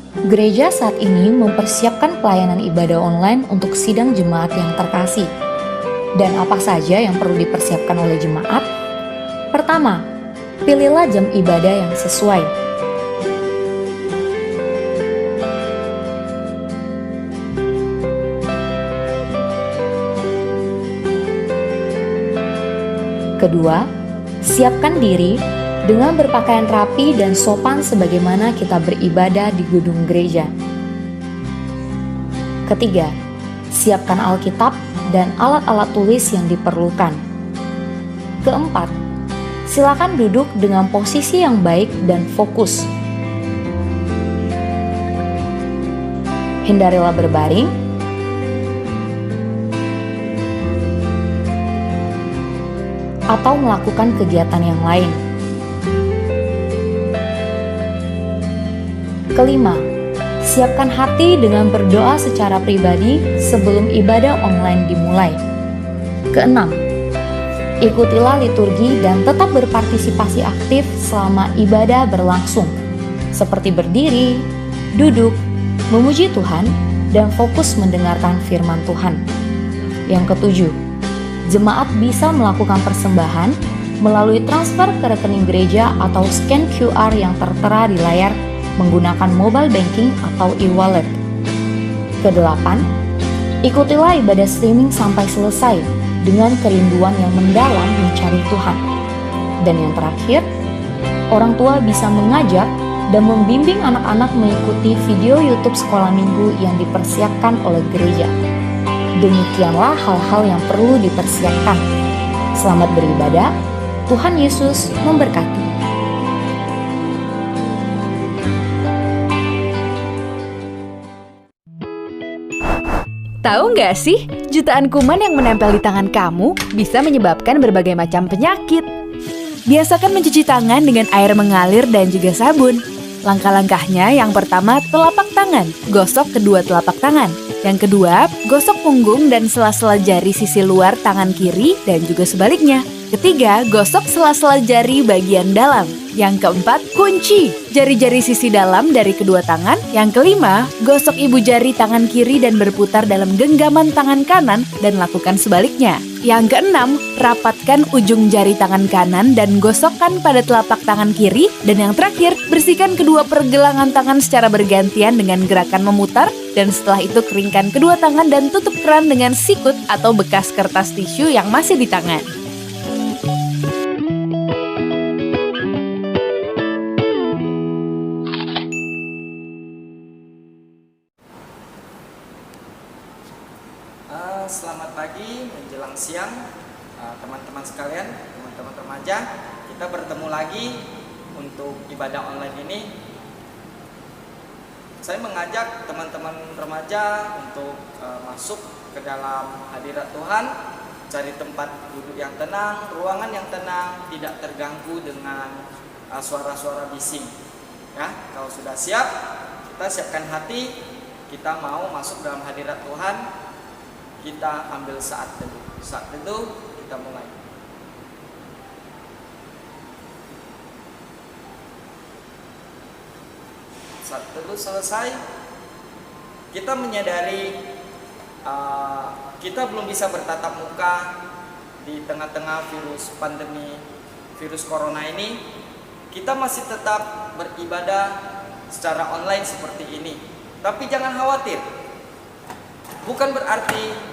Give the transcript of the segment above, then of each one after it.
Gereja saat ini mempersiapkan pelayanan ibadah online untuk sidang jemaat yang terkasih. Dan apa saja yang perlu dipersiapkan oleh jemaat? Pertama, pilihlah jam ibadah yang sesuai. Kedua, siapkan diri dengan berpakaian rapi dan sopan sebagaimana kita beribadah di gedung gereja. Ketiga, siapkan Alkitab dan alat-alat tulis yang diperlukan. Keempat, silakan duduk dengan posisi yang baik dan fokus. Hindarilah berbaring atau melakukan kegiatan yang lain. Kelima, siapkan hati dengan berdoa secara pribadi sebelum ibadah online dimulai. Keenam, ikutilah liturgi dan tetap berpartisipasi aktif selama ibadah berlangsung, seperti berdiri, duduk, memuji Tuhan, dan fokus mendengarkan firman Tuhan. Yang ketujuh, jemaat bisa melakukan persembahan melalui transfer ke rekening gereja atau scan QR yang tertera di layar menggunakan mobile banking atau e-wallet. Kedelapan, ikutilah ibadah streaming sampai selesai dengan kerinduan yang mendalam mencari Tuhan. Dan yang terakhir, orang tua bisa mengajak dan membimbing anak-anak mengikuti video YouTube sekolah minggu yang dipersiapkan oleh gereja. Demikianlah hal-hal yang perlu dipersiapkan. Selamat beribadah, Tuhan Yesus memberkati. Tahu nggak sih, jutaan kuman yang menempel di tangan kamu bisa menyebabkan berbagai macam penyakit. Biasakan mencuci tangan dengan air mengalir dan juga sabun. Langkah-langkahnya yang pertama, telapak tangan, gosok kedua telapak tangan. Yang kedua, gosok punggung dan sela-sela jari sisi luar tangan kiri dan juga sebaliknya. Ketiga, gosok sela-sela jari bagian dalam. Yang keempat, kunci jari-jari sisi dalam dari kedua tangan. Yang kelima, gosok ibu jari tangan kiri dan berputar dalam genggaman tangan kanan dan lakukan sebaliknya. Yang keenam, rapatkan ujung jari tangan kanan dan gosokkan pada telapak tangan kiri. Dan yang terakhir, bersihkan kedua pergelangan tangan secara bergantian dengan gerakan memutar. Dan setelah itu keringkan kedua tangan dan tutup keran dengan sikut atau bekas kertas tisu yang masih di tangan. Selamat pagi menjelang siang teman-teman sekalian, teman-teman remaja. Kita bertemu lagi untuk ibadah online ini. Saya mengajak teman-teman remaja untuk masuk ke dalam hadirat Tuhan, cari tempat duduk yang tenang, ruangan yang tenang, tidak terganggu dengan suara-suara bising. Ya, kalau sudah siap, kita siapkan hati, kita mau masuk dalam hadirat Tuhan. Kita ambil saat teduh. Saat teduh kita mulai. Saat teduh selesai, kita menyadari kita belum bisa bertatap muka di tengah-tengah virus pandemi, virus corona ini. Kita masih tetap beribadah secara online seperti ini. Tapi jangan khawatir. Bukan berarti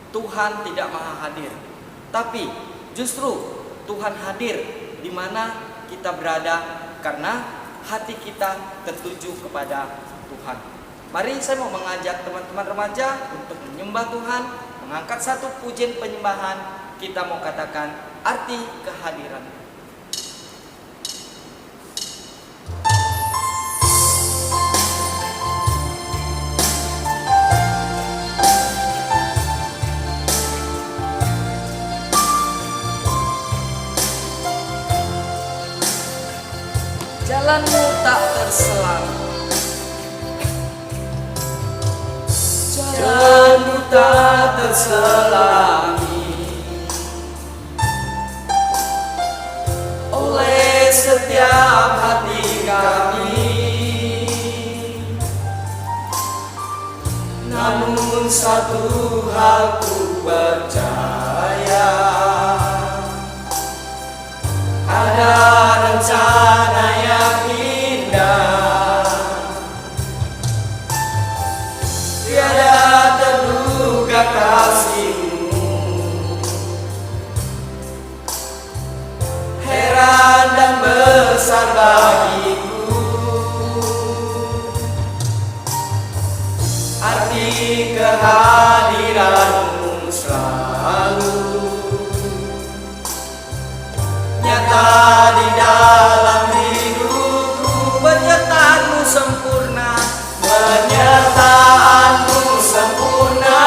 Tuhan tidak maha hadir, tapi justru Tuhan hadir di mana kita berada karena hati kita tertuju kepada Tuhan. Mari saya mau mengajak teman-teman remaja untuk menyembah Tuhan, mengangkat satu pujian penyembahan. Kita mau katakan arti kehadiran. Jalanmu tak terselang, jalanmu tak terselangi oleh setiap hati kami. satu hal ku percaya, ada rencana yang indah, tiada terduga kasih-Mu. Heran dan besar bagiku arti kehadiran-Mu selalu, nyata di dalam hidupku. Penyertaan-Mu sempurna, penyertaan-Mu sempurna,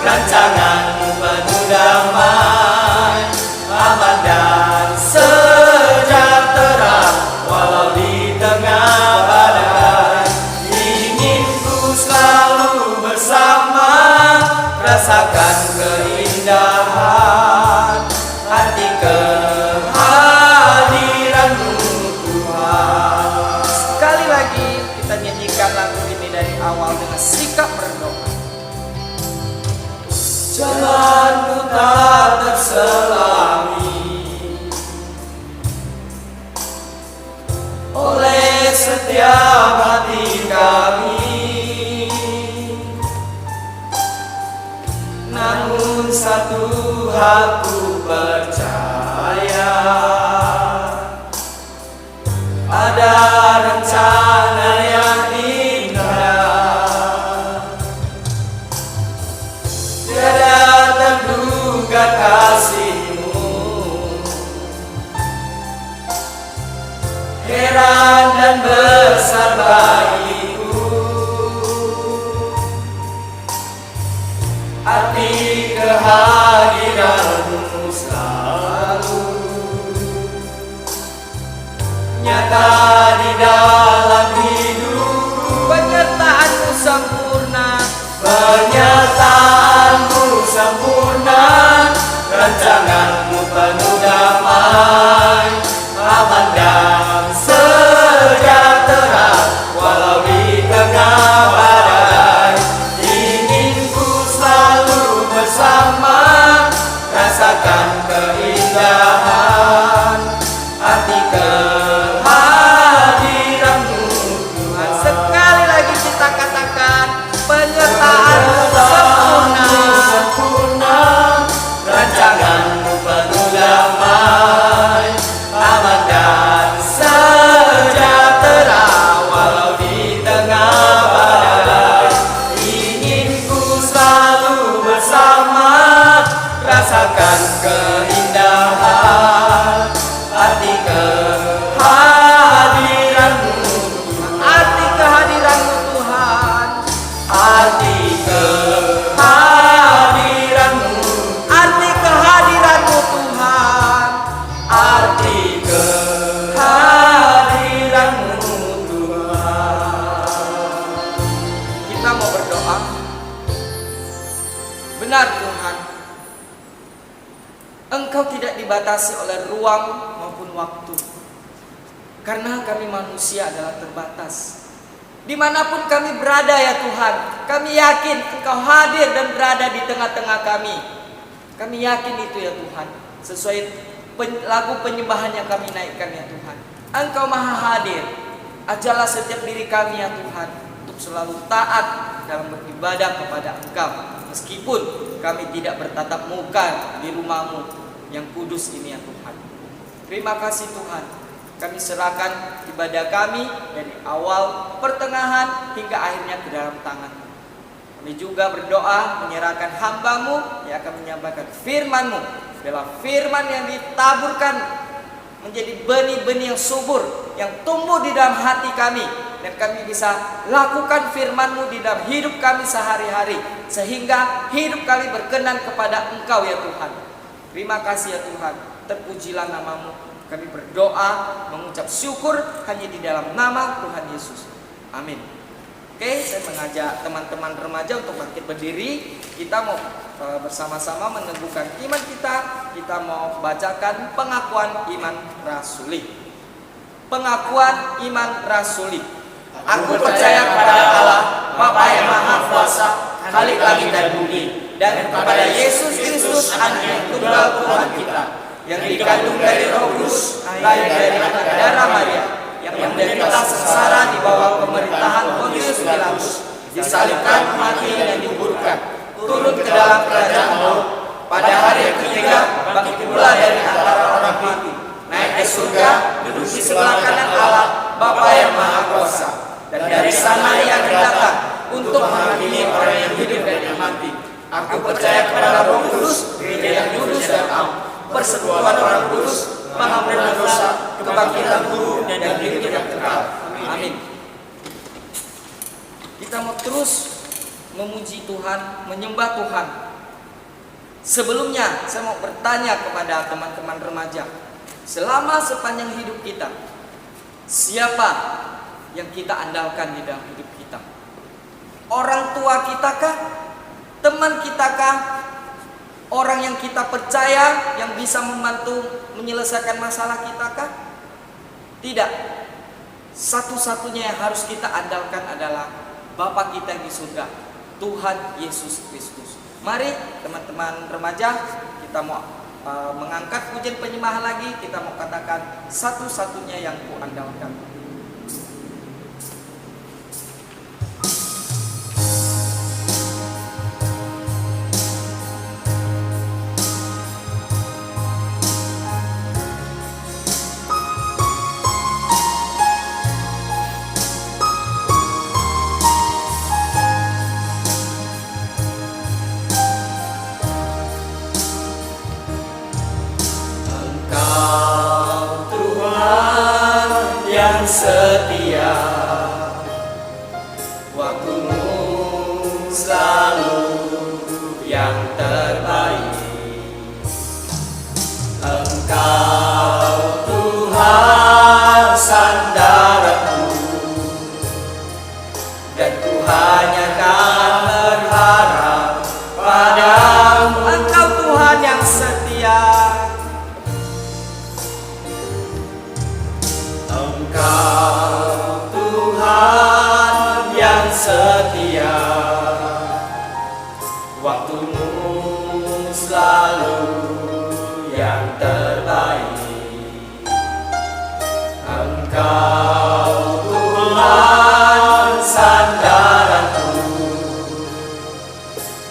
rancangan-Mu penuh damai, aman dan sejahtera walau di tengah badai. Ingin ku selalu bersama, rasakan keindahan arti kehadiran-Mu Tuhan. Sekali lagi kita nyanyikan lagu ini dari awal dengan sikap berdoa. Jalan-Mu tak terselangi oleh setiap hati kami, namun satu hal ku percaya, ada rencana yang indah, tiada terduga kasih-Mu. Heran dan besar bagiku arti kehadiran-Mu selalu, nyata di dalam hidupku. Penyertaan-Mu sempurna, penyertaan-Mu sempurna, rancangan-Mu penuh damai, aman dan sejahtera walau di tengah badai. Ingin ku selalu bersama, rasakan keindahan arti kehadiran-Mu Tuhan. Sekali lagi kita katakan, penyertaan-Mu sempurna, rancangan-Mu penuh damai, aman dan sejahtera walau di tengah badai. Ingin ku selalu bersama, rasakan keindahan arti kehadiran-Mu Tuhan. Arti kehadiran-Mu Tuhan, arti kehadiran-Mu, arti kehadiran-Mu Tuhan, arti kehadiran-Mu Tuhan. Kita mau berdoa. Benar Tuhan, Engkau tidak dibatasi oleh ruang maupun waktu, karena kami manusia adalah terbatas. Dimanapun kami berada ya Tuhan, kami yakin Engkau hadir dan berada di tengah-tengah kami. Kami yakin itu ya Tuhan, sesuai lagu penyembahan yang kami naikkan ya Tuhan. Engkau maha hadir. Ajarlah setiap diri kami ya Tuhan untuk selalu taat dalam beribadah kepada Engkau, meskipun kami tidak bertatap muka di rumah-Mu yang kudus ini ya Tuhan. Terima kasih Tuhan, kami serahkan ibadah kami dari awal, pertengahan, hingga akhirnya ke dalam tangan. Kami juga berdoa menyerahkan hamba-Mu yang akan menyampaikan firman-Mu. Adalah firman yang ditaburkan menjadi benih-benih yang subur, yang tumbuh di dalam hati kami, dan kami bisa lakukan firman-Mu di dalam hidup kami sehari-hari, sehingga hidup kami berkenan kepada Engkau ya Tuhan. Terima kasih ya Tuhan, terpujilah nama-Mu. Kami berdoa mengucap syukur hanya di dalam nama Tuhan Yesus. Amin. Oke, saya mengajak teman-teman remaja untuk bangkit berdiri. Kita mau bersama-sama meneguhkan iman kita. Kita mau bacakan pengakuan iman rasuli. Pengakuan iman rasuli. Aku percaya kepada Allah, Bapa yang Maha Kuasa, Khalik langit dan bumi, dan kepada Yesus Kristus Anak yang tunggal Tuhan kita, yang dikandung dari Roh Kudus, lahir dari anak darah Maria, yang menderita sengsara di bawah pemerintahan Pontius Pilatus, disalibkan, mati dan dikuburkan, turun ke dalam kerajaan maut, pada hari yang ketiga bangkit pula dari antara orang mati, naik ke surga, duduk di sebelah kanan Allah Bapa yang Maha Kuasa, dan dari sana ia akan datang untuk menghakimi orang yang hidup dan yang mati. Aku percaya kepada Roh Kudus, gereja yang kudus dan am, persekutuan orang kudus, pengampunan dosa, kebangkitan tubuh dan hidup yang kekal. Amin. Kita mau terus memuji Tuhan, menyembah Tuhan. Sebelumnya saya mau bertanya kepada teman-teman remaja, selama sepanjang hidup kita, siapa yang kita andalkan di dalam hidup kita? Orang tua kita kah? Teman kita kah? Orang yang kita percaya yang bisa membantu menyelesaikan masalah kita kah? Tidak. Satu-satunya yang harus kita andalkan adalah Bapa kita yang di surga, Tuhan Yesus Kristus. Mari teman-teman remaja, kita mau mengangkat pujian penyembahan lagi. Kita mau katakan satu-satunya yang kuandalkan. Setia, waktumu selalu yang terbaik. Engkau Tuhan sandaranku, dan ku hanya akan berharap padamu. Engkau Tuhan yang setia, Engkau Tuhan yang setia, waktumu selalu yang terbaik. Engkau Tuhan sandaranku,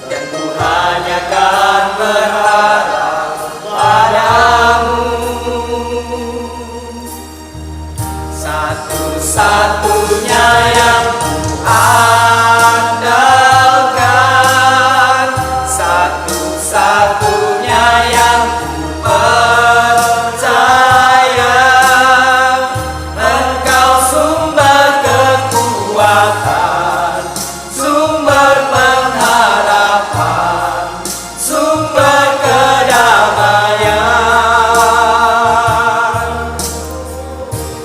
dan ku hanya akan berharap padamu. Satu-satunya yang ku andalkan, satu-satunya yang ku percaya. Engkau sumber kekuatan, sumber pengharapan, sumber kedamaian.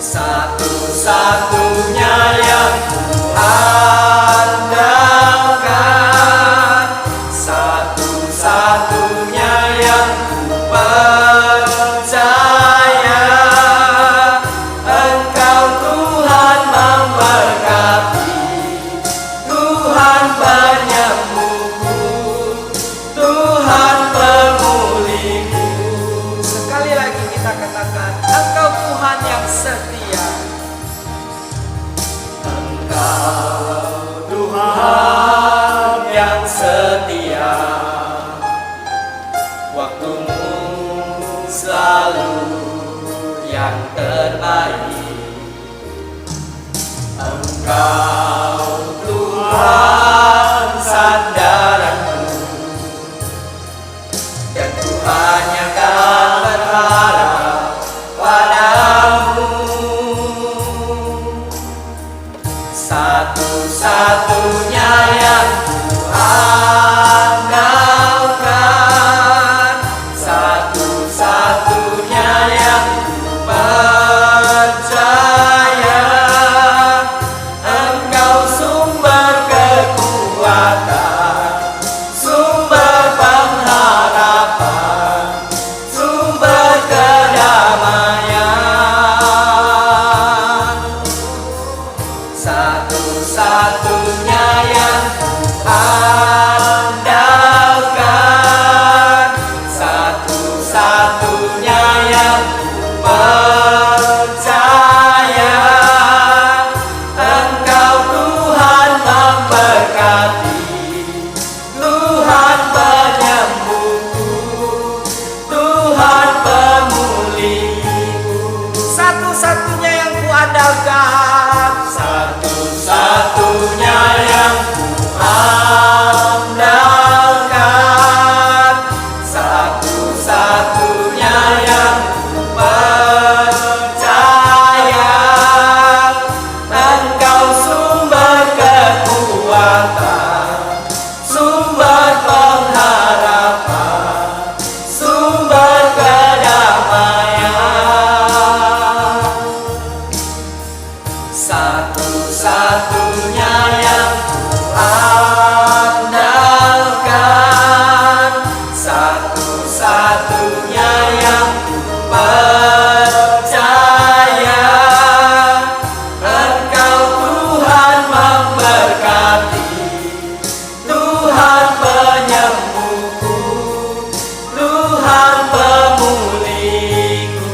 Satu-satunya yang ku andalkan, satu-satunya yang ku percaya. Engkau Tuhan memberkati, Tuhan penyembuhku, Tuhan pemulihku. Sekali lagi kita katakan, Engkau Tuhan yang setia. Engkau Tuhan yang setia, waktumu selalu yang terbaik. Engkau Tuhan sandaranku, dan ku hanya akan berharap padamu. Satu-satunya yang ku andalkan, satu-satunya yang ku percaya. Engkau sumber kekuatan, sumber pengharapan, sumber kedamaian. Satu-satunya satu-satunya yang andalkan, satu-satunya yang percaya. Engkau Tuhan memberkati, Tuhan penyembuhku, Tuhan pemulihku.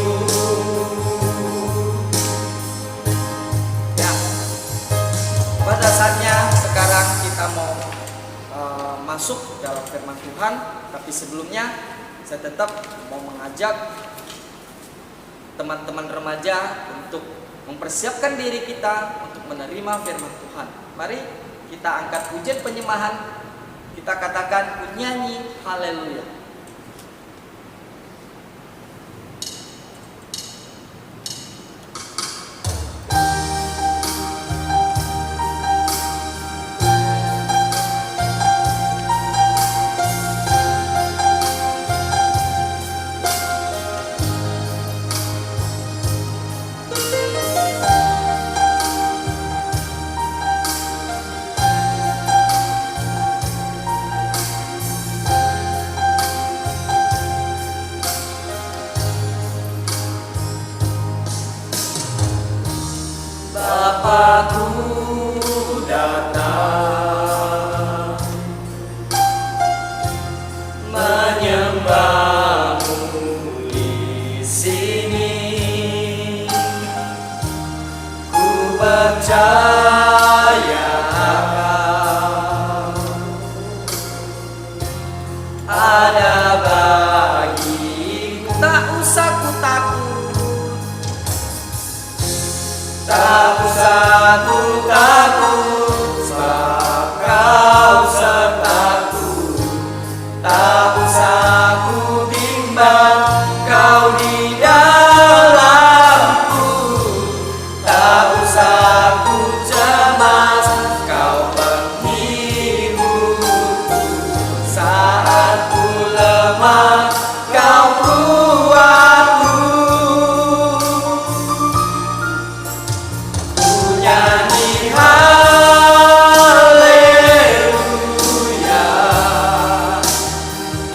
Ya, pada saatnya sekarang kita mau masuk dalam firman Tuhan. Tapi sebelumnya saya tetap mau mengajak teman-teman remaja untuk mempersiapkan diri kita untuk menerima firman Tuhan. Mari kita angkat pujian penyembahan. Kita katakan nyanyi haleluya. Bapakku datang menyembahmu di sini. Ku percaya Kau ada bagiku. Tak usah ku takut, tak usah ku takut, sebab Kau sertaku. Tak usah ku bimbang, Kau di dalamku. Tak usah ku cemas, Kau penghiburku. Saat ku lemah, Kau kuatku. Nyanyi haleluya,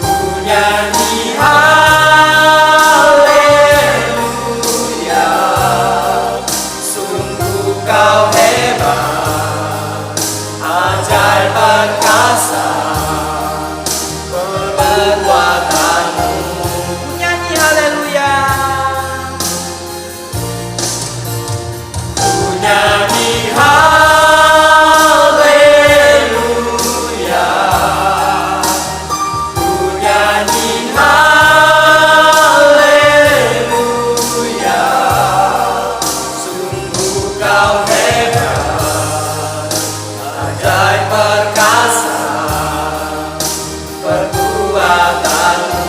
ku nyanyi haleluya. Sungguh Kau hebat, ajaib perkasa perbuatanmu. Ku nyanyi haleluya, ku nyanyi haleluya, ku nyanyi haleluya. Sungguh Kau hebat, ajaib perkasa perbuatanmu.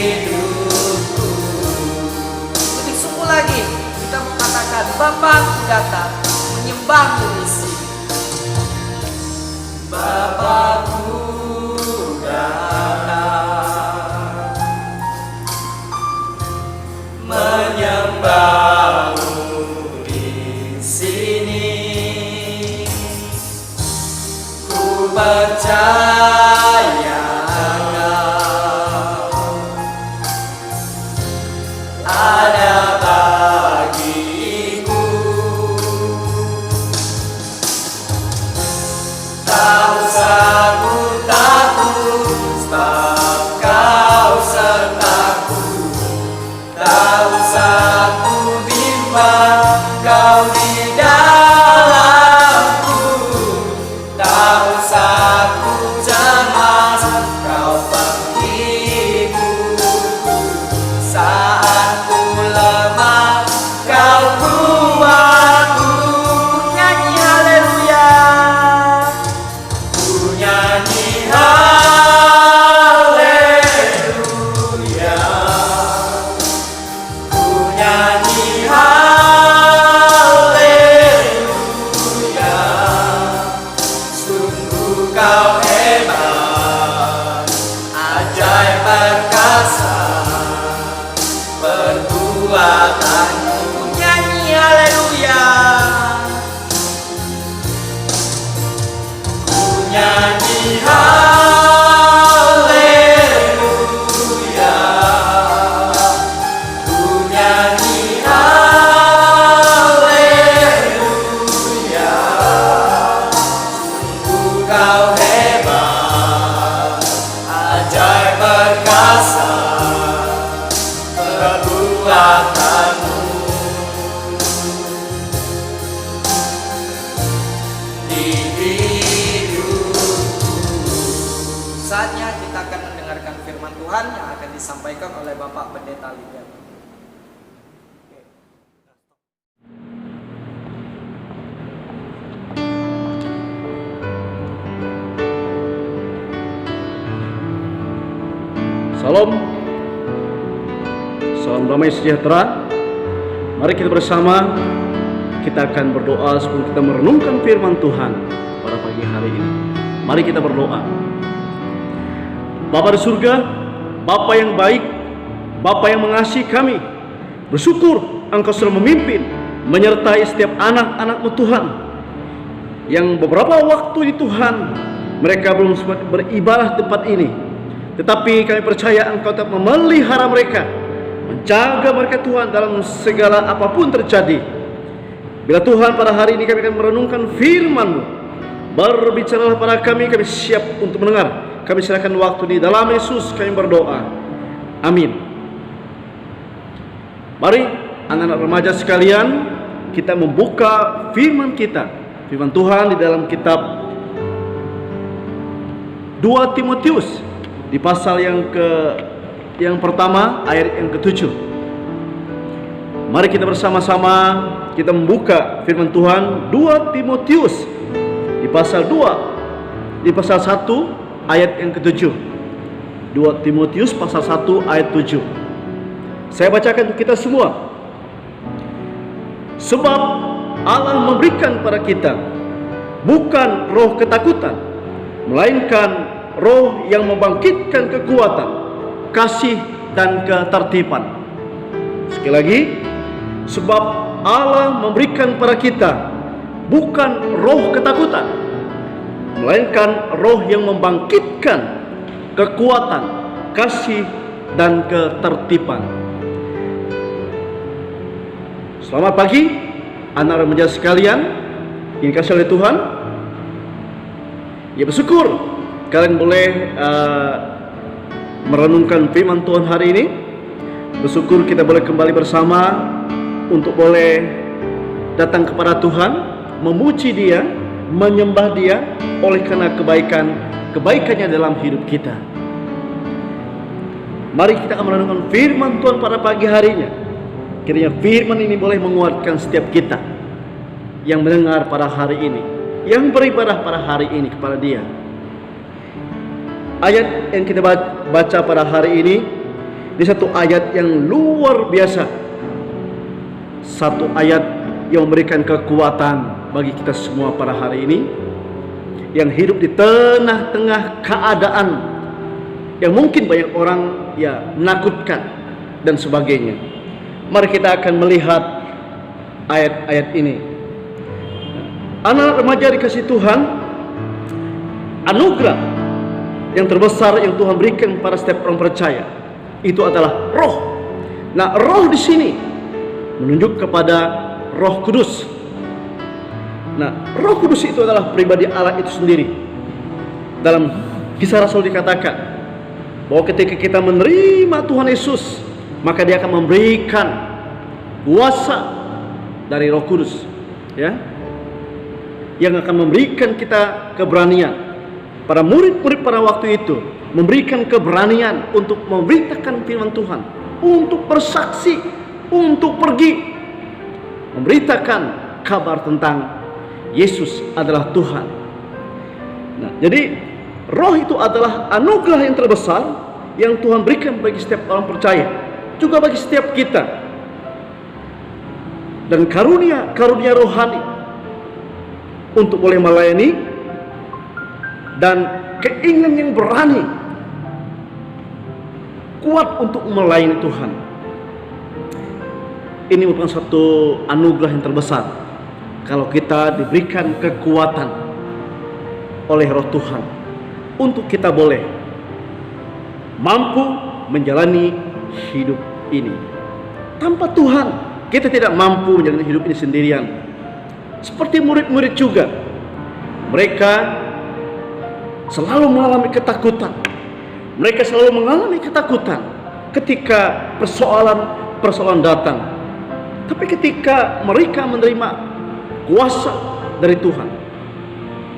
Hidupku. Lebih sungguh lagi kita mengatakan Bapakku datang menyembahmu di sini. Bapakku datang menyembahmu di sini. Ku percaya ada bagiku. Tak usah disampaikan oleh Bapak Pendeta Lilian. Salam, salam damai sejahtera. Mari kita bersama, kita akan berdoa sebelum kita merenungkan firman Tuhan pada pagi hari ini. Mari kita berdoa. Bapa di surga, Bapa yang baik, Bapa yang mengasihi kami, bersyukur Engkau sudah memimpin, menyertai setiap anak-anak-Mu Tuhan, yang beberapa waktu ini Tuhan, mereka belum sempat beribadah tempat ini, tetapi kami percaya Engkau tetap memelihara mereka, menjaga mereka Tuhan dalam segala apapun terjadi. Bila Tuhan pada hari ini kami akan merenungkan firman-Mu, berbicaralah pada kami siap untuk mendengar. Kami serahkan waktu di dalam Yesus kami berdoa. Amin. Mari anak-anak remaja sekalian, kita membuka firman kita, firman Tuhan di dalam kitab 2 Timotius di pasal yang pertama ayat yang ke-7. Mari kita bersama-sama kita membuka firman Tuhan 2 Timotius di pasal 1 ayat yang ke-7. 2 Timotius pasal 1 ayat 7. Saya bacakan untuk kita semua. Sebab Allah memberikan pada kita bukan roh ketakutan, melainkan roh yang membangkitkan kekuatan, kasih dan ketertiban. Sekali lagi, sebab Allah memberikan pada kita bukan roh ketakutan, melainkan roh yang membangkitkan kekuatan, kasih dan ketertiban. Selamat pagi anak remaja sekalian yang dikasihi oleh Tuhan. Ya, bersyukur kalian boleh merenungkan firman Tuhan hari ini. Bersyukur kita boleh kembali bersama untuk boleh datang kepada Tuhan, memuji Dia, menyembah Dia oleh karena kebaikannya dalam hidup kita. Mari kita akan merenungkan firman Tuhan pada pagi harinya. Kiranya firman ini boleh menguatkan setiap kita yang mendengar pada hari ini, yang beribadah pada hari ini kepada Dia. Ayat yang kita baca pada hari ini satu ayat yang luar biasa, satu ayat yang memberikan kekuatan bagi kita semua pada hari ini, yang hidup di tengah-tengah keadaan yang mungkin banyak orang menakutkan dan sebagainya. Mari kita akan melihat ayat-ayat ini. Anak remaja dikasih Tuhan, anugerah yang terbesar yang Tuhan berikan pada setiap orang percaya itu adalah roh. Nah, roh di sini menunjuk kepada Roh Kudus. Nah, Roh Kudus itu adalah pribadi Allah itu sendiri. Dalam Kisah Rasul dikatakan bahwa ketika kita menerima Tuhan Yesus, maka Dia akan memberikan kuasa dari Roh Kudus, yang akan memberikan kita keberanian. Para murid-murid pada waktu itu memberikan keberanian untuk memberitakan firman Tuhan, untuk bersaksi, untuk pergi memberitakan kabar tentang Yesus adalah Tuhan. Nah, jadi roh itu adalah anugerah yang terbesar yang Tuhan berikan bagi setiap orang percaya, juga bagi setiap kita. Dan karunia rohani untuk boleh melayani dan keinginan yang berani kuat untuk melayani Tuhan. Ini merupakan satu anugerah yang terbesar kalau kita diberikan kekuatan oleh Roh Tuhan untuk kita boleh mampu menjalani hidup ini. Tanpa Tuhan kita tidak mampu menjalani hidup ini sendirian. Seperti murid-murid juga, mereka selalu mengalami ketakutan. Mereka selalu mengalami ketakutan ketika persoalan datang. Tapi ketika mereka menerima kuasa dari Tuhan,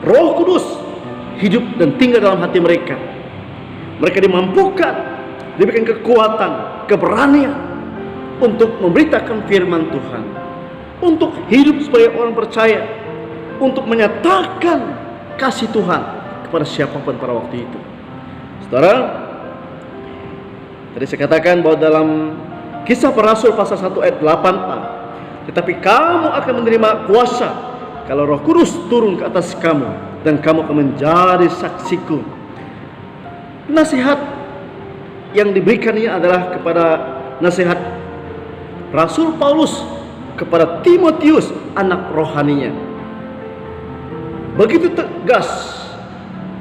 Roh Kudus hidup dan tinggal dalam hati mereka. Mereka dimampukan diberikan kekuatan, keberanian untuk memberitakan firman Tuhan, untuk hidup sebagai orang percaya, untuk menyatakan kasih Tuhan kepada siapapun pada waktu itu. Saudara, tadi saya katakan bahwa dalam Kisah Para Rasul pasal 1 ayat 8a, tetapi kamu akan menerima kuasa kalau Roh Kudus turun ke atas kamu, dan kamu akan menjadi saksiku. Nasihat yang diberikan ini adalah kepada nasihat Rasul Paulus kepada Timotius, anak rohaninya. Begitu tegas,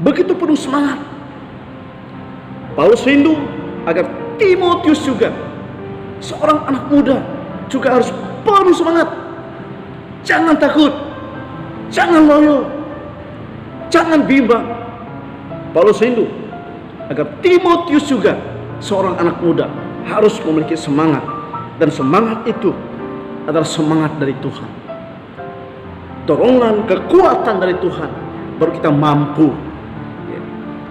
begitu penuh semangat. Paulus rindu agar Timotius juga, seorang anak muda, juga harus penuh semangat. Jangan takut, jangan loyo, jangan bimbang. Paulus rindu agar Timotius juga, seorang anak muda, harus memiliki semangat. Dan semangat itu adalah semangat dari Tuhan, dorongan, kekuatan dari Tuhan, baru kita mampu.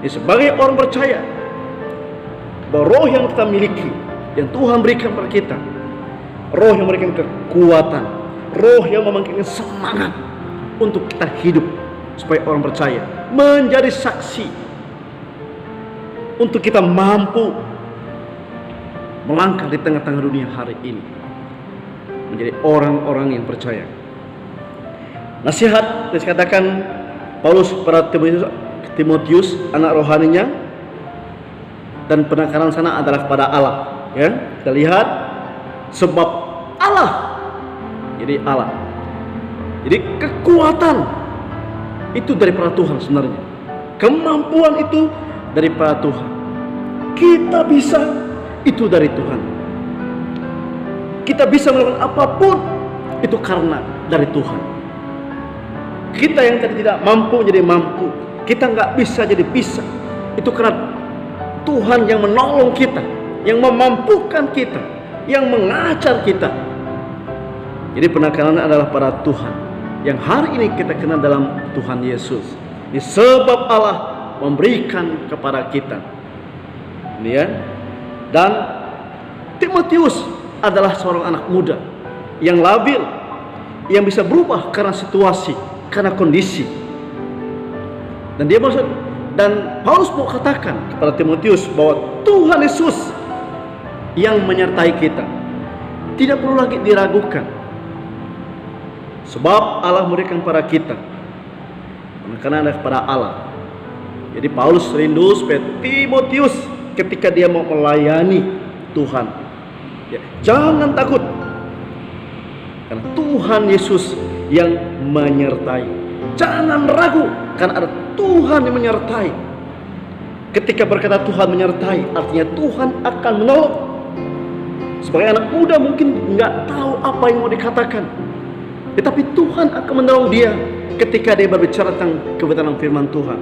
Sebagai orang percaya, bahwa roh yang kita miliki, yang Tuhan berikan kepada kita, roh yang memberikan kekuatan, roh yang memberikan semangat untuk kita hidup sebagai orang percaya, menjadi saksi, untuk kita mampu melangkah di tengah-tengah dunia hari ini, menjadi orang-orang yang percaya. Nasihat yang dikatakan Paulus kepada Timotius, anak rohaninya, dan penekanan sana adalah kepada Allah. Ya, kita lihat sebab Allah. Jadi Allah. Jadi kekuatan itu daripada Tuhan sebenarnya. Kemampuan itu daripada Tuhan. Kita bisa, itu dari Tuhan. Kita bisa melakukan apapun, itu karena dari Tuhan. Kita yang tadi tidak mampu jadi mampu, kita nggak bisa jadi bisa, itu karena Tuhan yang menolong kita, yang memampukan kita, yang mengajar kita. Jadi penekanan adalah pada Tuhan, yang hari ini kita kenal dalam Tuhan Yesus. Ini sebab Allah memberikan kepada kita. Ini ya. Dan Timotius adalah seorang anak muda yang labil, yang bisa berubah karena situasi, karena kondisi. Dan Paulus mau katakan kepada Timotius bahwa Tuhan Yesus yang menyertai kita, tidak perlu lagi diragukan, sebab Allah memberikan kepada kita, karena ada kepada Allah. Jadi Paulus rindu supaya Timotius ketika dia mau melayani Tuhan, ya, jangan takut, karena Tuhan Yesus yang menyertai. Jangan ragu, karena ada Tuhan yang menyertai. Ketika berkata Tuhan menyertai, artinya Tuhan akan menolong. Sebagai anak muda mungkin nggak tahu apa yang mau dikatakan, tetapi Tuhan akan menolong dia ketika dia berbicara tentang kebenaran firman Tuhan.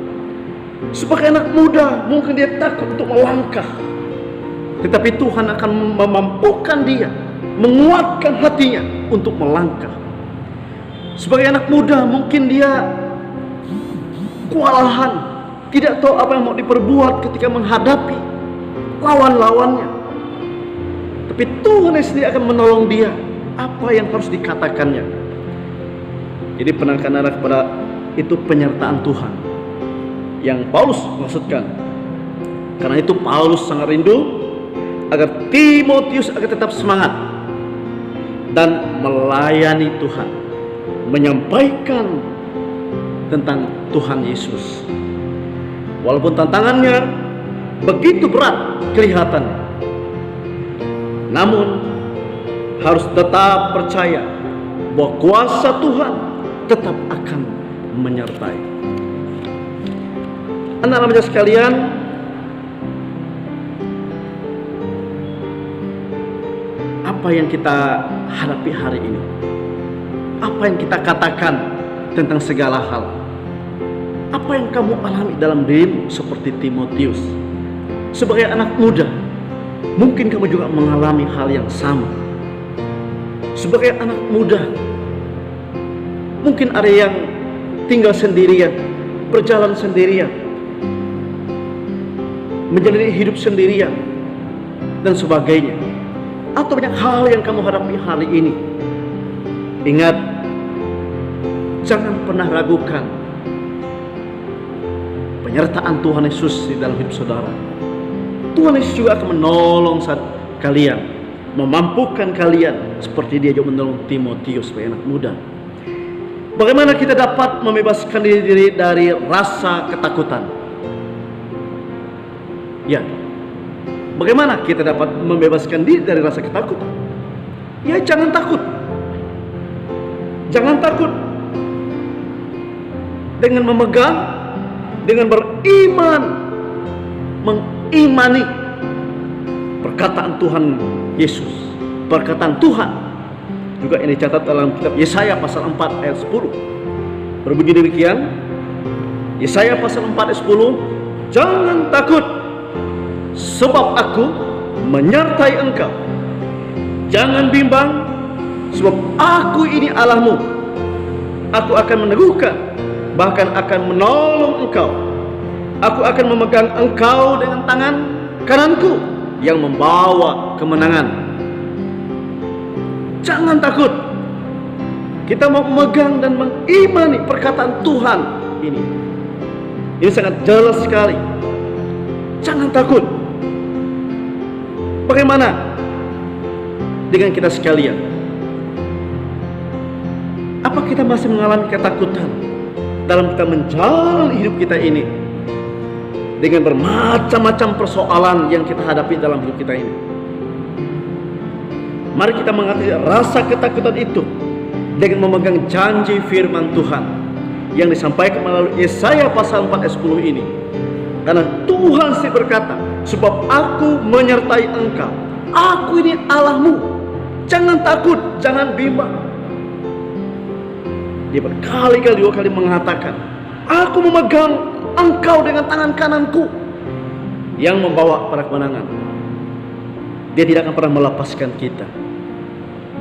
Sebagai anak muda mungkin dia takut untuk melangkah, tetapi Tuhan akan memampukan dia, menguatkan hatinya untuk melangkah. Sebagai anak muda mungkin dia kewalahan, tidak tahu apa yang mau diperbuat ketika menghadapi lawan-lawannya, tapi Tuhan sendiri akan menolong dia apa yang harus dikatakannya. Jadi penekanan kepada itu penyertaan Tuhan yang Paulus maksudkan. Karena itu Paulus sangat rindu agar Timotius agar tetap semangat dan melayani Tuhan, menyampaikan tentang Tuhan Yesus. Walaupun tantangannya begitu berat kelihatan, namun harus tetap percaya bahwa kuasa Tuhan tetap akan menyertai. Anak-anak sekalian, apa yang kita hadapi hari ini, apa yang kita katakan tentang segala hal, apa yang kamu alami dalam dirimu seperti Timotius. Sebagai anak muda, mungkin kamu juga mengalami hal yang sama. Sebagai anak muda, mungkin ada yang tinggal sendirian, berjalan sendirian, menjalani hidup sendirian, dan sebagainya, atau banyak hal yang kamu hadapi hari ini. Ingat, jangan pernah ragukan penyertaan Tuhan Yesus di dalam hidup saudara. Tuhan Yesus juga akan menolong kalian, memampukan kalian seperti Dia juga menolong Timotius sebagai anak muda. Bagaimana kita dapat membebaskan diri dari rasa ketakutan? Ya, bagaimana kita dapat membebaskan diri dari rasa ketakutan? Ya, jangan takut. Jangan takut. Dengan memegang, dengan beriman, mengimani perkataan Tuhan Yesus, perkataan Tuhan juga ini dicatat dalam kitab Yesaya pasal 4 ayat 10. Berbunyi demikian, Yesaya pasal 4 ayat 10, jangan takut, sebab aku menyertai engkau. Jangan bimbang, sebab aku ini Allahmu. Aku akan meneguhkan, bahkan akan menolong engkau. Aku akan memegang engkau dengan tangan kananku yang membawa kemenangan. Jangan takut. Kita mau memegang dan mengimani perkataan Tuhan ini. Ini sangat jelas sekali. Jangan takut. Bagaimana dengan kita sekalian? Apa kita masih mengalami ketakutan dalam kita menjalani hidup kita ini, dengan bermacam-macam persoalan yang kita hadapi dalam hidup kita ini? Mari kita mengatasi rasa ketakutan itu dengan memegang janji firman Tuhan yang disampaikan melalui Yesaya pasal 4 ayat 10 ini. Karena Tuhan sendiri berkata, sebab aku menyertai engkau. Aku ini Allahmu. Jangan takut, jangan bimbang. Dia berkali-kali, 2 kali mengatakan, aku memegang engkau dengan tangan kananku yang membawa pada kemenangan. Dia tidak akan pernah melepaskan kita.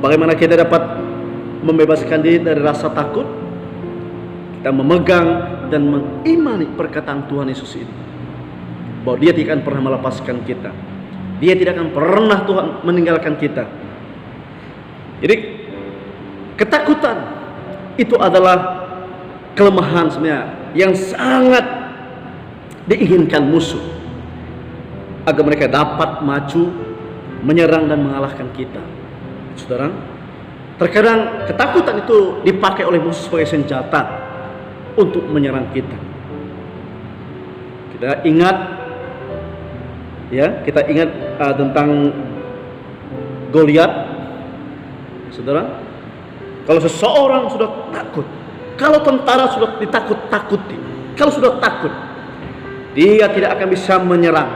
Bagaimana kita dapat membebaskan diri dari rasa takut? Kita memegang dan mengimani perkataan Tuhan Yesus ini, bahwa Dia tidak akan pernah melepaskan kita. Dia tidak akan pernah Tuhan meninggalkan kita. Jadi ketakutan itu adalah kelemahan sebenarnya yang sangat diinginkan musuh, agar mereka dapat maju, menyerang dan mengalahkan kita. Saudara, terkadang ketakutan itu dipakai oleh musuh sebagai senjata untuk menyerang kita. Kita ingat, ya, kita ingat tentang Goliat, saudara. Kalau seseorang sudah takut, kalau tentara sudah ditakut-takuti, kalau sudah takut, dia tidak akan bisa menyerang,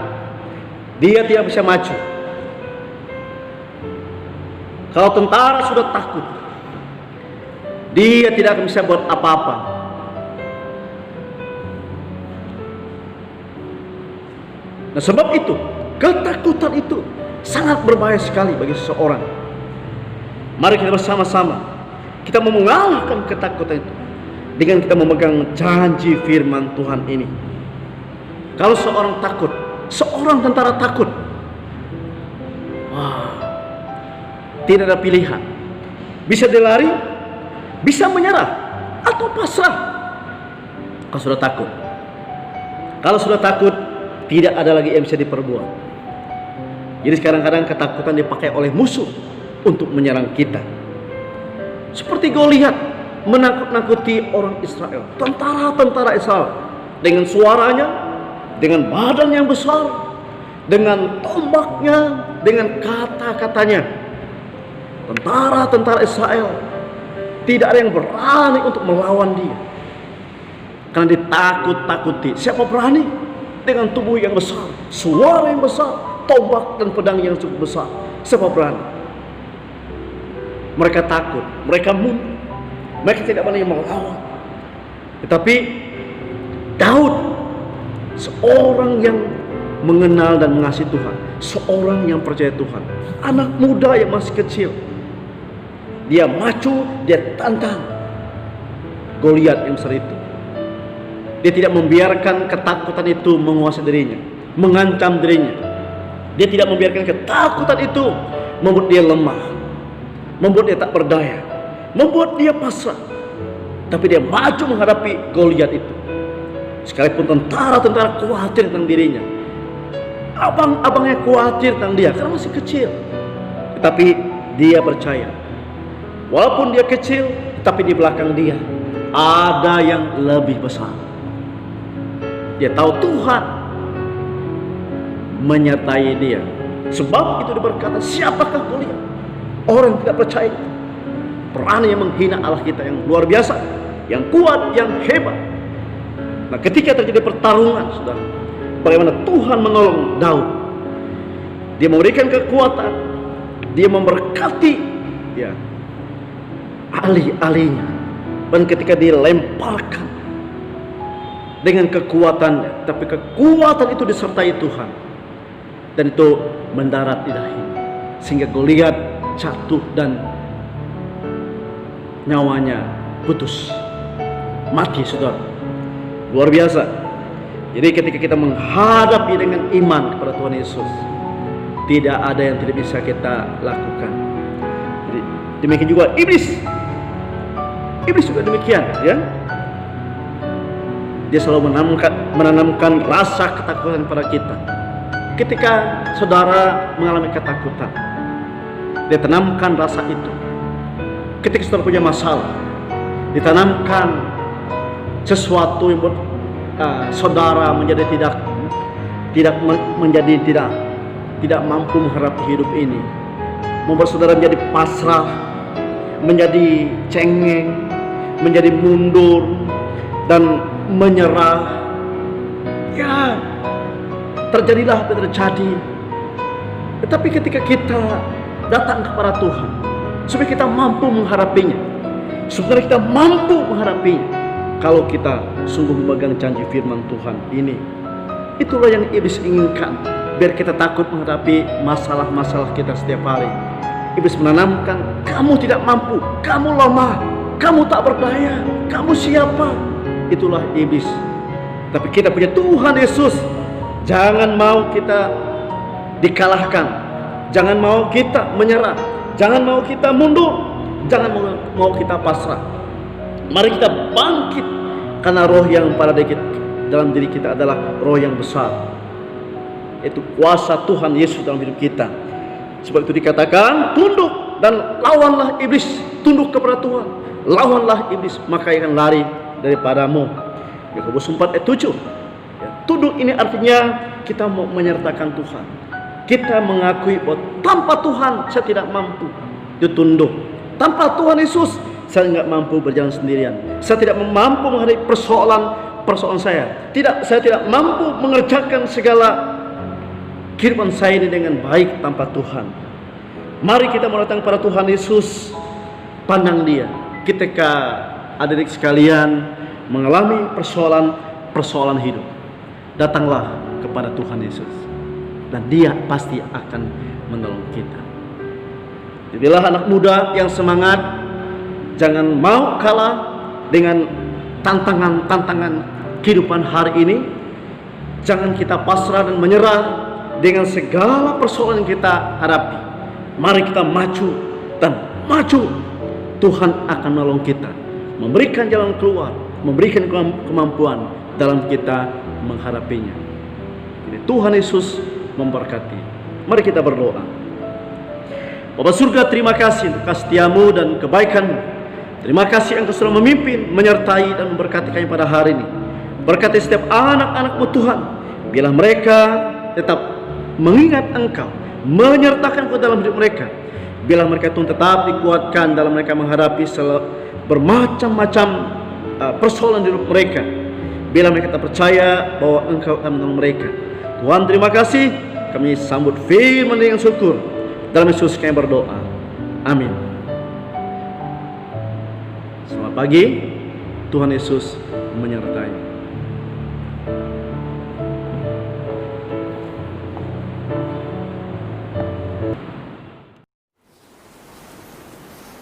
dia tidak bisa maju. Kalau tentara sudah takut, dia tidak akan bisa buat apa-apa. Nah, sebab itu, ketakutan itu sangat berbahaya sekali bagi seseorang. Mari kita bersama-sama, kita mau mengalahkan ketakutan itu dengan kita memegang janji firman Tuhan ini. Kalau seorang takut, seorang tentara takut, wah, tidak ada pilihan. Bisa dia lari, bisa menyerah, atau pasrah. Kalau sudah takut, kalau sudah takut, tidak ada lagi yang bisa diperbuat. Jadi kadang-kadang ketakutan dipakai oleh musuh untuk menyerang kita. Seperti Goliat menakut-nakuti orang Israel, tentara-tentara Israel, dengan suaranya, dengan badan yang besar, dengan tombaknya, dengan kata-katanya. Tentara-tentara Israel tidak ada yang berani untuk melawan dia, karena ditakut-takuti. Siapa berani dengan tubuh yang besar, suara yang besar, tombak dan pedang yang cukup besar? Siapa berani? Mereka takut, mereka mundur, mereka tidak berani melawan. Tetapi Daud, seorang yang mengenal dan mengasihi Tuhan, seorang yang percaya Tuhan, anak muda yang masih kecil, dia maju, dia tantang Goliat yang besar itu. Dia tidak membiarkan ketakutan itu menguasai dirinya, mengancam dirinya. Dia tidak membiarkan ketakutan itu membuat dia lemah, membuat dia tak berdaya, membuat dia pasrah. Tapi dia maju menghadapi Goliat itu. Sekalipun tentara-tentara khawatir tentang dirinya, abang-abangnya khawatir tentang dia karena masih kecil. Tetapi dia percaya, walaupun dia kecil, tapi di belakang dia ada yang lebih besar. Dia tahu Tuhan menyertai dia. Sebab itu dia berkata, siapakah Goliat? Orang yang tidak percaya itu, berani yang menghina Allah kita yang luar biasa, yang kuat, yang hebat. Nah, ketika terjadi pertarungan, saudara, bagaimana Tuhan menolong Daud. Dia memberikan kekuatan, dia memberkati ya ahli-ahlinya. Dan ketika dilemparkan dengan kekuatannya, tapi kekuatan itu disertai Tuhan, dan itu mendarat di dahinya, sehingga Goliat jatuh dan nyawanya putus, mati, saudara. Luar biasa. Jadi ketika kita menghadapi dengan iman kepada Tuhan Yesus, tidak ada yang tidak bisa kita lakukan. Jadi demikian juga iblis. Iblis juga demikian, ya. Dia selalu menanamkan rasa ketakutan pada kita. Ketika saudara mengalami ketakutan, dia tanamkan rasa itu. Ketika saudara punya masalah, ditanamkan sesuatu yang buat saudara menjadi tidak mampu menghadapi hidup ini, membuat saudara menjadi pasrah, menjadi cengeng, menjadi mundur dan menyerah. Ya, terjadilah apa yang terjadi. Tetapi ketika kita datang kepada Tuhan, supaya kita mampu menghadapinya, sebenarnya kita mampu menghadapinya kalau kita sungguh memegang janji firman Tuhan ini. Itulah yang iblis inginkan, biar kita takut menghadapi masalah-masalah kita setiap hari. Iblis menanamkan, kamu tidak mampu, kamu lemah, kamu tak berdaya, kamu siapa? Itulah iblis. Tapi kita punya Tuhan Yesus. Jangan mau kita dikalahkan, jangan mau kita menyerah, jangan mau kita mundur, jangan mau kita pasrah. Mari kita bangkit, karena roh yang pada dalam diri kita adalah roh yang besar. Itu kuasa Tuhan Yesus dalam hidup kita. Sebab itu dikatakan, tunduk dan lawanlah iblis. Tunduk kepada Tuhan, lawanlah iblis, maka ia akan lari daripadamu. Yakobus 4 ayat 7. Ya, tunduk ini artinya kita mau menyertakan Tuhan. Kita mengakui bahwa tanpa Tuhan saya tidak mampu. Itu tunduk. Tanpa Tuhan Yesus saya tidak mampu berjalan sendirian. Saya tidak mampu menghadapi persoalan saya. Saya tidak mampu mengerjakan segala kehidupan saya ini dengan baik tanpa Tuhan. Mari kita datang pada Tuhan Yesus. Pandang dia. Ketika adik-adik sekalian mengalami persoalan hidup, datanglah kepada Tuhan Yesus, dan dia pasti akan menolong kita. Jadilah anak muda yang semangat. Jangan mau kalah dengan tantangan-tantangan kehidupan hari ini. Jangan kita pasrah dan menyerah dengan segala persoalan yang kita hadapi. Mari kita maju dan maju. Tuhan akan menolong kita, memberikan jalan keluar, memberikan kemampuan dalam kita menghadapinya. Jadi Tuhan Yesus memberkati. Mari kita berdoa. Bapa surga, terima kasih untuk kesetiamu dan kebaikanmu. Terima kasih Engkau selalu memimpin, menyertai dan memberkati kami pada hari ini. Berkati setiap anak-anak-Mu Tuhan. Biarlah mereka tetap mengingat Engkau, menyertakan Engkau dalam hidup mereka. Biarlah mereka Tuhan tetap dikuatkan dalam mereka menghadapi bermacam-macam persoalan di hidup mereka. Biarlah mereka tetap percaya bahwa Engkau akan menolong mereka. Tuhan, terima kasih. Kami sambut firman dengan syukur. Dalam Yesus kami berdoa. Amin. Selamat pagi. Tuhan Yesus menyertai.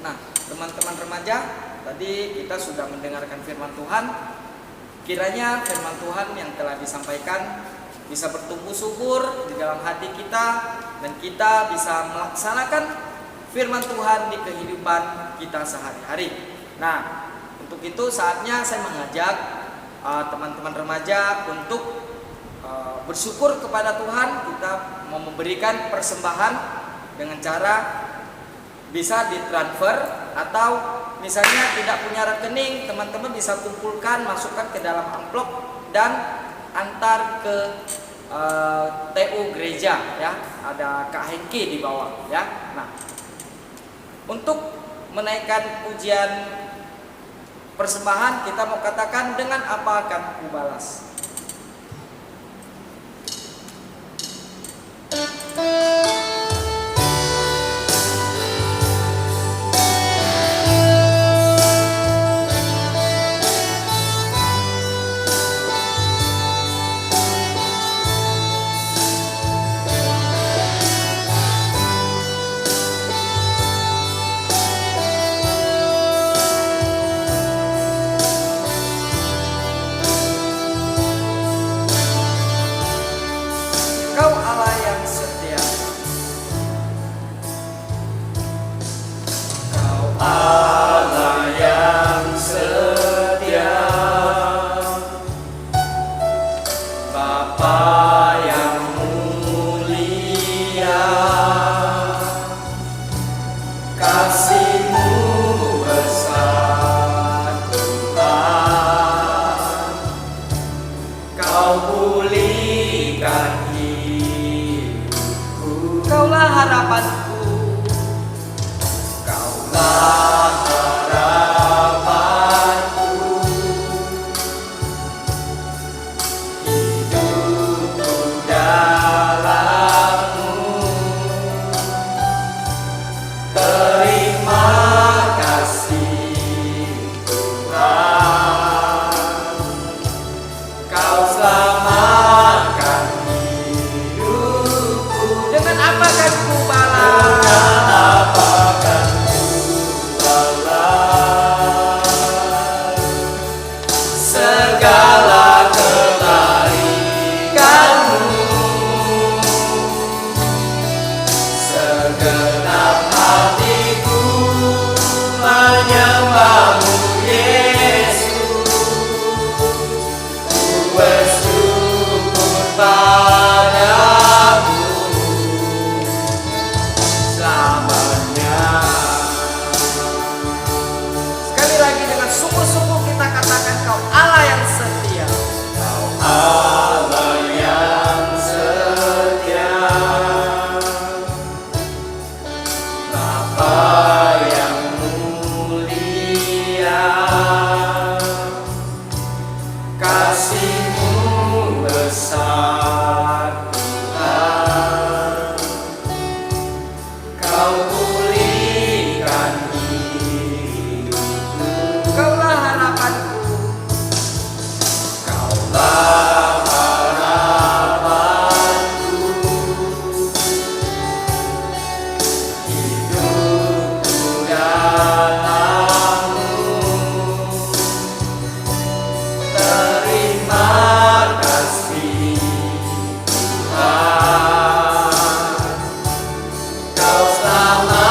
Nah, teman-teman remaja, tadi kita sudah mendengarkan firman Tuhan. Kiranya firman Tuhan yang telah disampaikan bisa bertumbuh subur di dalam hati kita, dan kita bisa melaksanakan firman Tuhan di kehidupan kita sehari-hari. Nah, untuk itu saatnya saya mengajak teman-teman remaja untuk bersyukur kepada Tuhan. Kita mau memberikan persembahan dengan cara bisa ditransfer, atau misalnya tidak punya rekening, teman-teman bisa kumpulkan, masukkan ke dalam amplop dan antar ke TU gereja ya. Ada Kak Hengki di bawah ya. Nah, untuk menaikkan pujian persembahan kita mau katakan, dengan apa akan kubalas. Kau Allah yang setia. Kau Allah yang setia, Bapa yang mulia, kasih-Mu besar Tuhan. Kau pulihkan Kaulah harapanku, Kaulah harapanku, hidupku dalam-Mu. Terima kasih Tuhan, Kau selamatkan hidupku. Dengan apa kan ku balas? Dengan apa kan ku balas segala kebaikan-Mu? Segenap hatiku menyembah-Mu Yesus, ku bersyukur padamu selamanya. Sekali lagi dengan sungguh-sungguh kita katakan, Kau Allah yang setia. Kau Allah yang setia, Bapa yang mulia, kasih-Mu besar Tuhan. Kau pulihkan hidupku. Kaulah harapanku, Kaulah harapanku, hidupku dalam-Mu. Terima kasih Tuhan, Kau selamat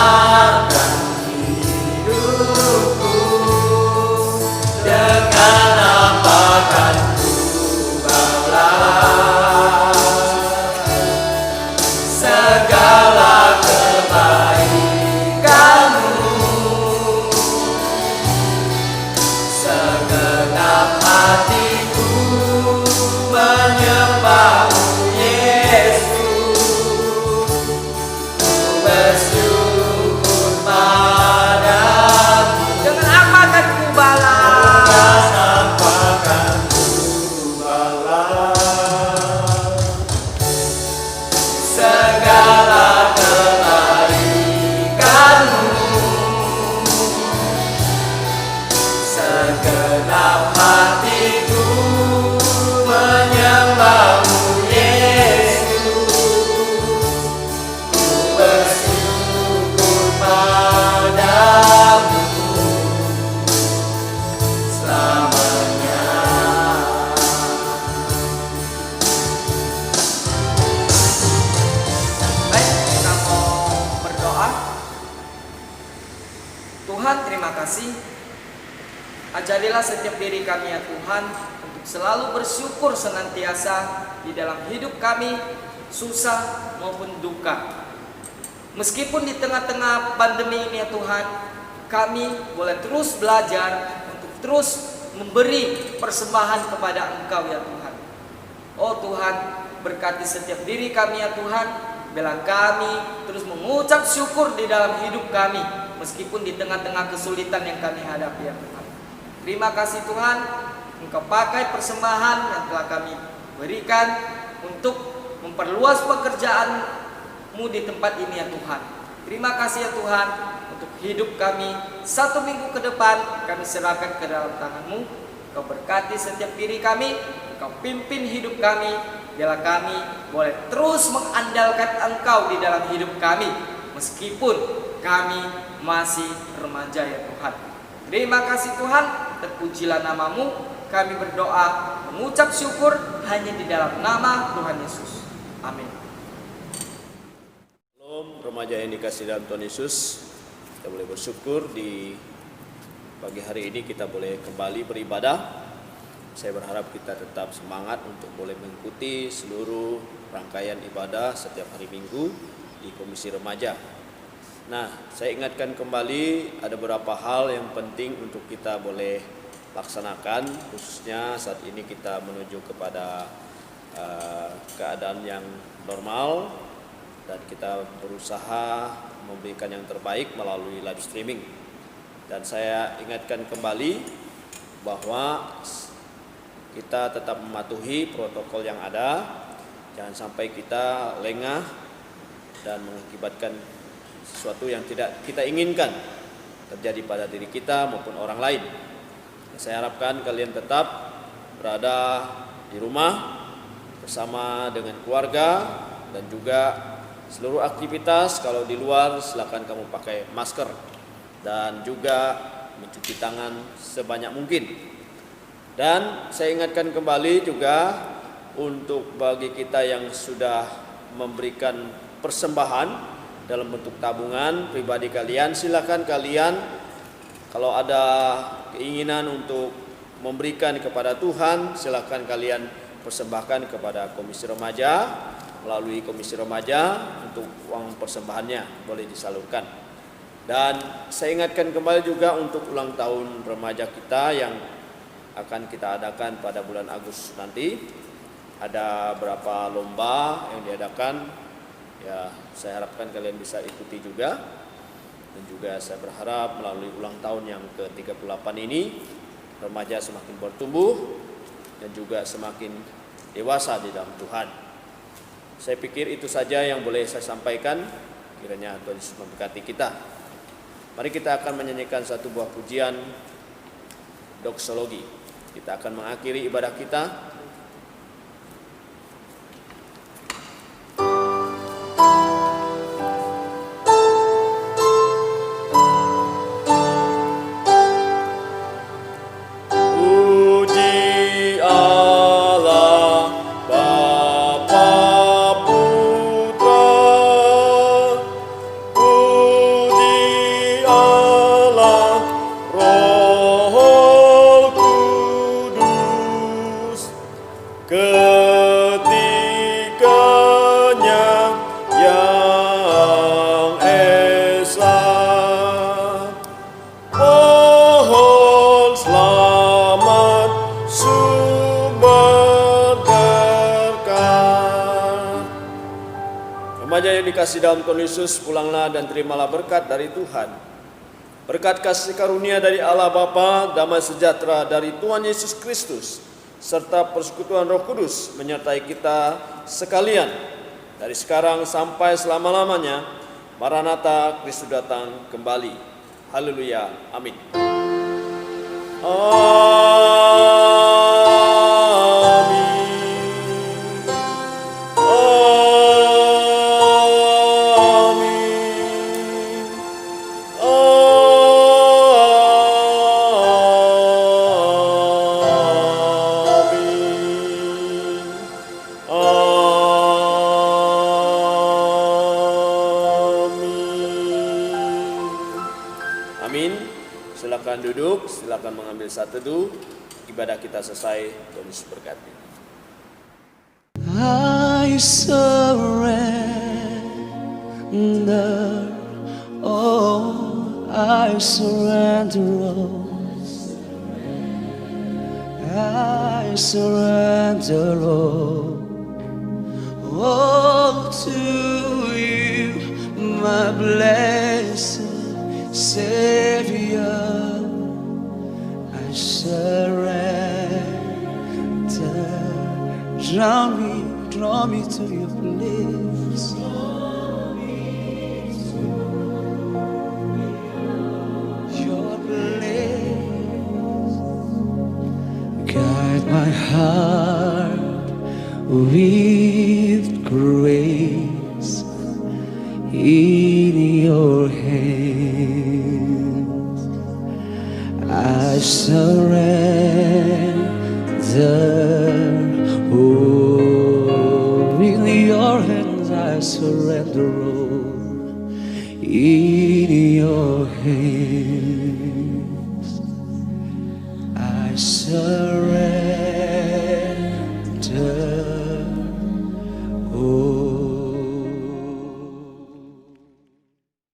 terima kasih. Ajarilah setiap diri kami ya Tuhan untuk selalu bersyukur senantiasa di dalam hidup kami, susah maupun duka. Meskipun di tengah-tengah pandemi ini ya Tuhan, kami boleh terus belajar untuk terus memberi persembahan kepada Engkau ya Tuhan. Oh Tuhan, berkati setiap diri kami ya Tuhan. Biarlah kami terus mengucap syukur di dalam hidup kami, meskipun di tengah-tengah kesulitan yang kami hadapi ya Tuhan. Terima kasih Tuhan, Engkau pakai persembahan yang telah kami berikan untuk memperluas pekerjaan-Mu di tempat ini ya Tuhan. Terima kasih ya Tuhan untuk hidup kami 1 minggu ke depan, kami serahkan ke dalam tangan-Mu. Engkau berkati setiap diri kami, Engkau pimpin hidup kami, biarlah kami boleh terus mengandalkan Engkau di dalam hidup kami, meskipun kami masih remaja ya Tuhan. Terima kasih Tuhan, terpujilah nama-Mu. Kami berdoa, mengucap syukur hanya di dalam nama Tuhan Yesus. Amin. Shalom remaja yang dikasih dalam Tuhan Yesus. Kita boleh bersyukur di pagi hari ini kita boleh kembali beribadah. Saya berharap kita tetap semangat untuk boleh mengikuti seluruh rangkaian ibadah setiap hari Minggu di Komisi Remaja. Nah, saya ingatkan kembali ada beberapa hal yang penting untuk kita boleh laksanakan, khususnya saat ini kita menuju kepada keadaan yang normal dan kita berusaha memberikan yang terbaik melalui live streaming. Dan saya ingatkan kembali bahwa kita tetap mematuhi protokol yang ada, jangan sampai kita lengah dan mengakibatkan sesuatu yang tidak kita inginkan terjadi pada diri kita maupun orang lain. Saya harapkan kalian tetap berada di rumah bersama dengan keluarga dan juga seluruh aktivitas. Kalau di luar silakan kamu pakai masker dan juga mencuci tangan sebanyak mungkin. Dan saya ingatkan kembali juga untuk bagi kita yang sudah memberikan persembahan dalam bentuk tabungan pribadi kalian, silakan kalian kalau ada keinginan untuk memberikan kepada Tuhan, silakan kalian persembahkan kepada Komisi Remaja. Melalui Komisi Remaja untuk uang persembahannya boleh disalurkan. Dan saya ingatkan kembali juga untuk ulang tahun remaja kita yang akan kita adakan pada bulan Agustus nanti. Ada beberapa lomba yang diadakan. Ya, saya harapkan kalian bisa ikuti juga. Dan juga saya berharap melalui ulang tahun yang ke-38 ini remaja semakin bertumbuh dan juga semakin dewasa di dalam Tuhan. Saya pikir itu saja yang boleh saya sampaikan. Kiranya Tuhan Yesus memberkati kita. Mari kita akan menyanyikan satu buah pujian doksologi. Kita akan mengakhiri ibadah kita. Dikasih dalam Tuhan Yesus, pulanglah dan terimalah berkat dari Tuhan. Berkat kasih karunia dari Allah Bapa, damai sejahtera dari Tuhan Yesus Kristus, serta persekutuan Roh Kudus menyertai kita sekalian dari sekarang sampai selama-lamanya. Maranatha, Kristus datang kembali. Haleluya. Amin. Silakan duduk, silakan mengambil saat teduh. Ibadah kita selesai. Tuhan Yesus berkati. I surrender, oh, I surrender all. I surrender all to you, my blessed Savior. I surrender. Draw me to your place. Your place. Guide my heart with grace in your hands. I surrender. Oh, in your hands I surrender all. In your hands.